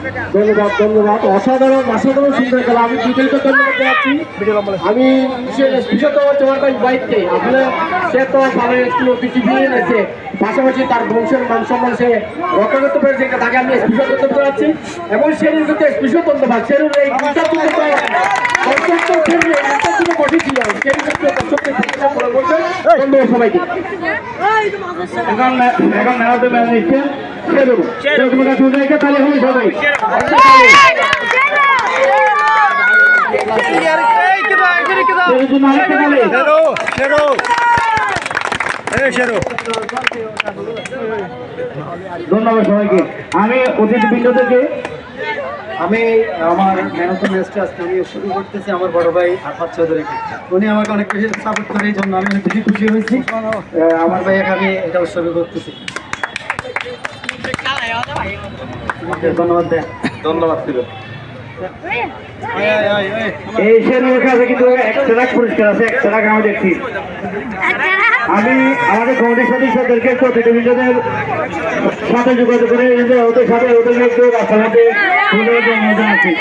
ধন্যবাদ ধন্যবাদ, অসাধারণ অসাধারণ সুন্দর খেলা। আমি বিজয়ীকে ধন্যবাদ জানাচ্ছি। আমি বিশেষত তোমার ভাই বাইককে আসলে সে তো ভালো একটু পৃথিবী এনেছে, পাশাপাশি তার বংশের মান সম্মান সে রক্ষা করতে পেরেছে, তাকে আমি স্পেশাল করতে জানাচ্ছি। এবং সেদিন কিন্তু স্পেশাল ধন্যবাদ সেদিন এই বসেছিলাম সেই ধন্যবাদ সবাইকে। এখন মেলাতে মেলা নিচ্ছেন তাহলে হবে সবাই। ধন্যবাদ সবাইকে। আমি অতিথিবৃন্দ থেকে আমি আমার ম্যারাথন ম্যাচটা আজকে আমি শুরু করতেছি আমার বড় ভাই আফাত চৌধুরীকে। উনি আমাকে অনেক বেশি সাপোর্ট করে, এই জন্য আমি অনেক বেশি খুশি হয়েছি। আমার ভাইকে আমি এটা উৎসর্গ করতেছি। ধন্যবাদ দেয়, ধন্যবাদ ছিল। এই শেরের কাছে কিন্তু 100 লাখ পুরস্কার আছে, 100 লাখ আমি দেখছি। আমি আমাদের কমিটির সদস্যদেরকে প্রতিযোগীদের সাথে যোগাযোগ করে ওদের সাথে ওদেরকে একটু রাস্তাঘাটে জানাচ্ছি।